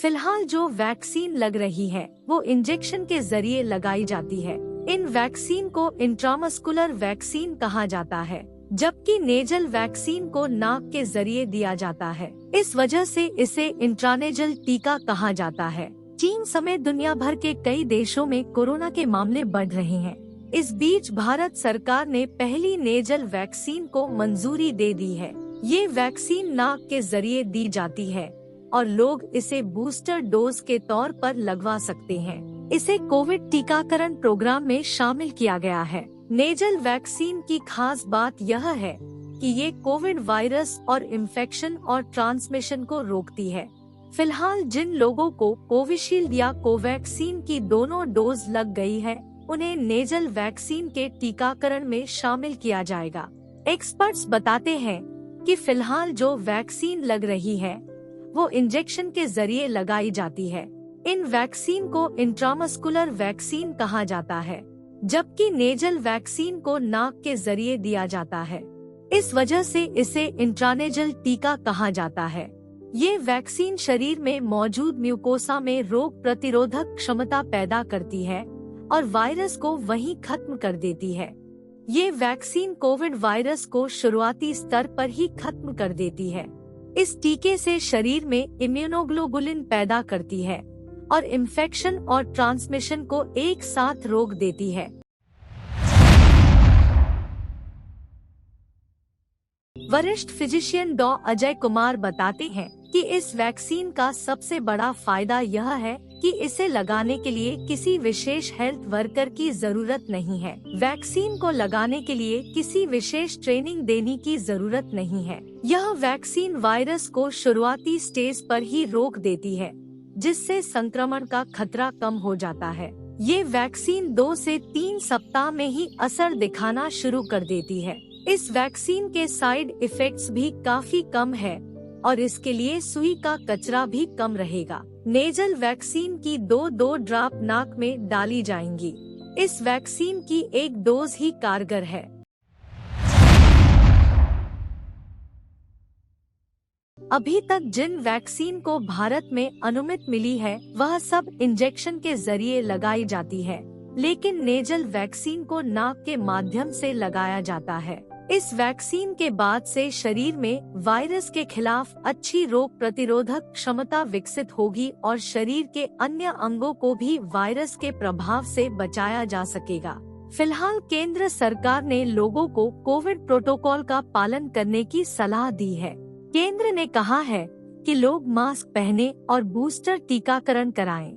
फिलहाल जो वैक्सीन लग रही है वो इंजेक्शन के जरिए लगाई जाती है। इन वैक्सीन को इंट्रामस्कुलर वैक्सीन कहा जाता है, जबकि नेजल वैक्सीन को नाक के जरिए दिया जाता है। इस वजह से इसे इंट्रानेजल टीका कहा जाता है। चीन समेत दुनिया भर के कई देशों में कोरोना के मामले बढ़ रहे हैं। इस बीच भारत सरकार ने पहली नेजल वैक्सीन को मंजूरी दे दी है। ये वैक्सीन नाक के जरिए दी जाती है और लोग इसे बूस्टर डोज के तौर पर लगवा सकते हैं। इसे कोविड टीकाकरण प्रोग्राम में शामिल किया गया है। नेजल वैक्सीन की खास बात यह है कि ये कोविड वायरस और इन्फेक्शन और ट्रांसमिशन को रोकती है। फिलहाल जिन लोगों को कोविशील्ड या कोवैक्सीन की दोनों डोज लग गई है, उन्हें नेजल वैक्सीन के टीकाकरण में शामिल किया जाएगा। एक्सपर्ट्स बताते हैं कि फिलहाल जो वैक्सीन लग रही है वो इंजेक्शन के जरिए लगाई जाती है। इन वैक्सीन को इंट्रामस्कुलर वैक्सीन कहा जाता है, जबकि नेजल वैक्सीन को नाक के जरिए दिया जाता है। इस वजह से इसे इंट्रानेजल टीका कहा जाता है। ये वैक्सीन शरीर में मौजूद म्यूकोसा में रोग प्रतिरोधक क्षमता पैदा करती है और वायरस को वहीं खत्म कर देती है। ये वैक्सीन कोविड वायरस को शुरुआती स्तर पर ही खत्म कर देती है। इस टीके से शरीर में इम्यूनोग्लोबुलिन पैदा करती है और इन्फेक्शन और ट्रांसमिशन को एक साथ रोक देती है। वरिष्ठ फिजिशियन डॉ. अजय कुमार बताते हैं कि इस वैक्सीन का सबसे बड़ा फायदा यह है कि इसे लगाने के लिए किसी विशेष हेल्थ वर्कर की जरूरत नहीं है। वैक्सीन को लगाने के लिए किसी विशेष ट्रेनिंग देने की जरूरत नहीं है। यह वैक्सीन वायरस को शुरुआती स्टेज पर ही रोक देती है, जिससे संक्रमण का खतरा कम हो जाता है। ये वैक्सीन 2 से 3 सप्ताह में ही असर दिखाना शुरू कर देती है। इस वैक्सीन के साइड इफेक्ट्स भी काफी कम है और इसके लिए सुई का कचरा भी कम रहेगा। नेजल वैक्सीन की 2 ड्रॉप नाक में डाली जाएंगी। इस वैक्सीन की एक डोज ही कारगर है। अभी तक जिन वैक्सीन को भारत में अनुमति मिली है वह सब इंजेक्शन के जरिए लगाई जाती है, लेकिन नेजल वैक्सीन को नाक के माध्यम से लगाया जाता है। इस वैक्सीन के बाद से शरीर में वायरस के खिलाफ अच्छी रोग प्रतिरोधक क्षमता विकसित होगी और शरीर के अन्य अंगों को भी वायरस के प्रभाव से बचाया जा सकेगा। फिलहाल केंद्र सरकार ने लोगों को कोविड प्रोटोकॉल का पालन करने की सलाह दी है। केंद्र ने कहा है कि लोग मास्क पहने और बूस्टर टीकाकरण कराएं।